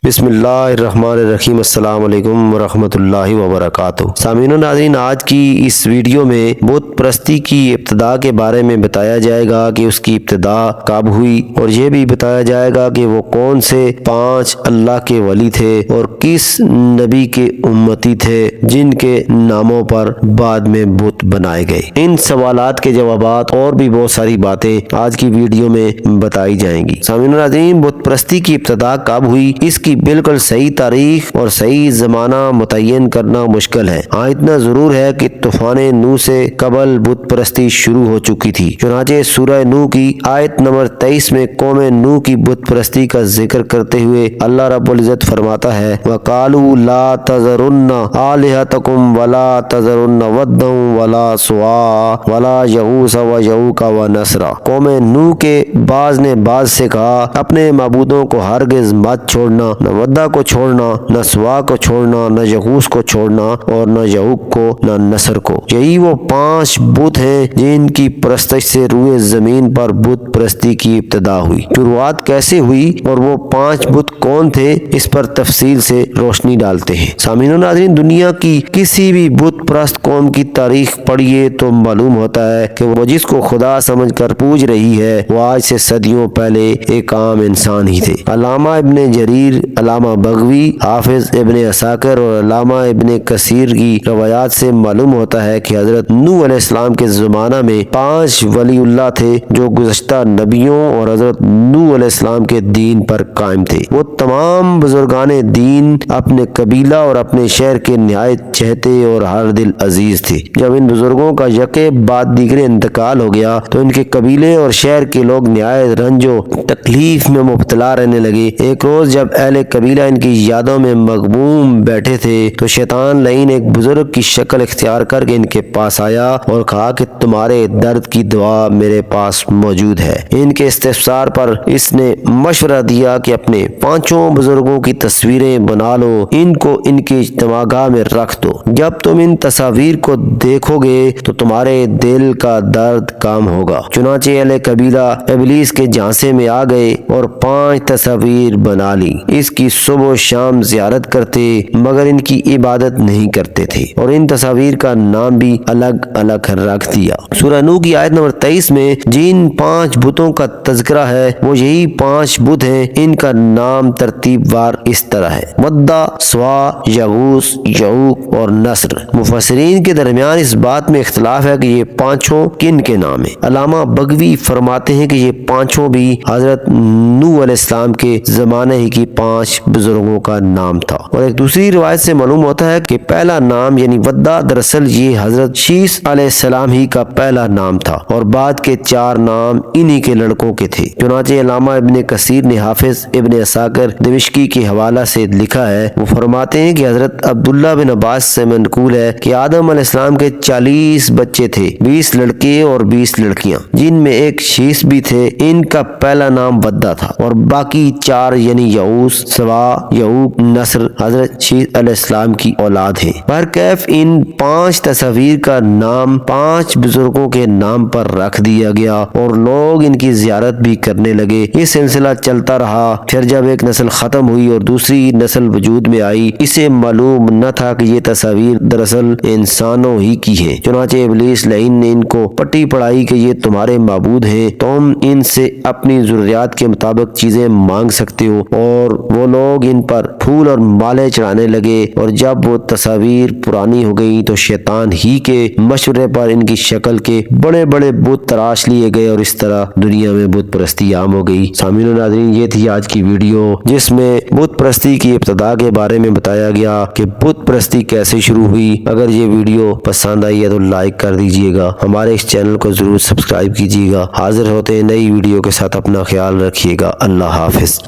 بسم اللہ الرحمن الرحیم۔ السلام علیکم ورحمۃ اللہ وبرکاتہ۔ سامعین و ناظرین، آج کی اس ویڈیو میں بت پرستی کی ابتدا کے بارے میں بتایا جائے گا کہ اس کی ابتدا کب ہوئی، اور یہ بھی بتایا جائے گا کہ وہ کون سے 5 اللہ کے ولی تھے اور کس نبی کے امتی تھے جن کے ناموں پر بعد میں بت بنائے گئے۔ ان سوالات کے جوابات اور بھی بہت ساری باتیں آج کی ویڈیو میں بتائی جائیں گی۔ سامعین و ناظرین، بت پرستی کی ابتدا کب ہوئی، اس کی بالکل صحیح تاریخ اور صحیح زمانہ متعین کرنا مشکل ہے۔ ہاں اتنا ضرور ہے کہ طوفان نوح سے قبل بت پرستی شروع ہو چکی تھی۔ چنانچہ سورہ نوح کی آیت نمبر 23 میں قوم نوح کی بت پرستی کا ذکر کرتے ہوئے اللہ رب العزت فرماتا ہے وَقَالُوا لَا تَذَرُنَّ آلِهَتَكُمْ وَلَا تَذَرُنَّ وَدًّا وَلَا سُوَاعًا وَلَا يَغُوثَ وَيَعُوقَ وَنَسْرًا۔ قوم نوح کے بعض نے بعض سے کہا اپنے معبودوں کو ہرگز مت چھوڑنا، نہ ودہ کو چھوڑنا، نہ سوا کو چھوڑنا، نہ یغوث کو چھوڑنا، اور نہ یعوق کو، نہ نصر کو۔ یہی وہ 5 بت ہیں جن کی پرستش سے روئے زمین پر بت پرستی کی ابتدا ہوئی۔ شروعات کیسے ہوئی اور وہ 5 بت کون تھے، اس پر تفصیل سے روشنی ڈالتے ہیں۔ سامعین و ناظرین، دنیا کی کسی بھی بت پرست قوم کی تاریخ پڑھیے تو معلوم ہوتا ہے کہ وہ جس کو خدا سمجھ کر پوج رہی ہے وہ آج سے صدیوں پہلے ایک عام انسان ہی تھے۔ علامہ ابن جریر، علامہ بغوی، حافظ ابن عساکر اور علامہ ابن کثیر کی روایات سے معلوم ہوتا ہے کہ حضرت نوح علیہ السلام کے زمانہ میں 5 ولی اللہ تھے جو گزشتہ نبیوں اور حضرت نوح علیہ السلام کے دین پر قائم تھے۔ وہ تمام بزرگان دین اپنے قبیلہ اور اپنے شہر کے نہایت چہتے اور ہر دل عزیز تھے۔ جب ان بزرگوں کا یکے بعد دیگرے انتقال ہو گیا تو ان کے قبیلے اور شہر کے لوگ نہایت رنج و تکلیف میں مبتلا رہنے لگے۔ ایک روز جب اہل قبیلہ ان کی یادوں میں مغموم بیٹھے تھے تو شیطان لعین ایک بزرگ کی شکل اختیار کر کے ان کے پاس آیا اور کہا کہ تمہارے درد کی دوا میرے پاس موجود ہے۔ ان کے استفسار پر اس نے مشورہ دیا کہ اپنے 5 بزرگوں کی تصویریں بنا لو، ان کو ان کی اجتماع گاہ میں رکھ دو۔ جب تم ان تصاویر کو دیکھو گے تو تمہارے دل کا درد کام ہوگا۔ چنانچہ اہل قبیلہ ابلیس کے جھانسے میں آ گئے اور 5 تصاویر بنا لی۔ اس کی صبح و شام زیارت کرتے مگر ان کی عبادت نہیں کرتے تھے اور ان تصاویر کا نام بھی الگ الگ رکھ دیا۔ سورہ نوح کی آیت نمبر 23 میں جن 5 بتوں کا تذکرہ ہے وہ یہی 5 بت ہیں۔ ان کا نام ترتیب وار اس طرح ہے: ودہ، سوا، یغوث، یعوق اور نصر۔ مفسرین کے درمیان اس بات میں اختلاف ہے کہ یہ 5 کن کے نام ہیں۔ علامہ بغوی فرماتے ہیں کہ یہ 5 بھی حضرت نوح علیہ السلام کے زمانے ہی کی 5 بزرگوں کا نام تھا، اور ایک دوسری روایت سے معلوم ہوتا ہے کہ پہلا نام یعنی ودہ دراصل یہ حضرت شیس علیہ السلام ہی کا پہلا نام تھا اور بعد کے 4 نام انہی کے لڑکوں کے تھے۔ چنانچہ علامہ ابن کثیر نے حافظ ابن عساکر دمشقی کے حوالہ سے لکھا ہے، وہ فرماتے ہیں کہ حضرت عبداللہ بن عباس سے منقول ہے کہ آدم علیہ السلام کے 40 بچے تھے، 20 لڑکے اور 20 لڑکیاں، جن میں ایک شیس بھی تھے۔ ان کا پہلا نام ودہ تھا اور باقی 4 یعنی یعوث، سوا، یعوق، نصر حضرت شیس علیہ السلام کی اولاد ہیں۔ برکیف ان 5 تصاویر کا نام 5 بزرگوں کے نام پر رکھ دیا گیا اور لوگ ان کی زیارت بھی کرنے لگے۔ یہ سلسلہ چلتا رہا۔ پھر جب ایک نسل ختم ہوئی اور دوسری نسل وجود میں آئی، اسے معلوم نہ تھا کہ یہ تصاویر دراصل انسانوں ہی کی ہیں۔ چنانچہ ابلیس لعین نے ان کو پٹی پڑھائی کہ یہ تمہارے معبود ہیں، تم ان سے اپنی ضروریات کے مطابق چیزیں مانگ سکتے ہو، اور وہ لوگ ان پر پھول اور مالے چڑھانے لگے۔ اور جب وہ تصاویر پرانی ہو گئی تو شیطان ہی کے مشورے پر ان کی شکل کے بڑے بڑے بت تراش لیے گئے اور اس طرح دنیا میں بت پرستی عام ہو گئی۔ سامعین و ناظرین، یہ تھی آج کی ویڈیو جس میں بت پرستی کی ابتدا کے بارے میں بتایا گیا کہ بت پرستی کیسے شروع ہوئی۔ اگر یہ ویڈیو پسند آئی ہے تو لائک کر دیجئے گا، ہمارے اس چینل کو ضرور سبسکرائب کیجئے گا۔ حاضر ہوتے ہیں نئی ویڈیو کے ساتھ، اپنا خیال رکھیے گا۔ اللہ حافظ۔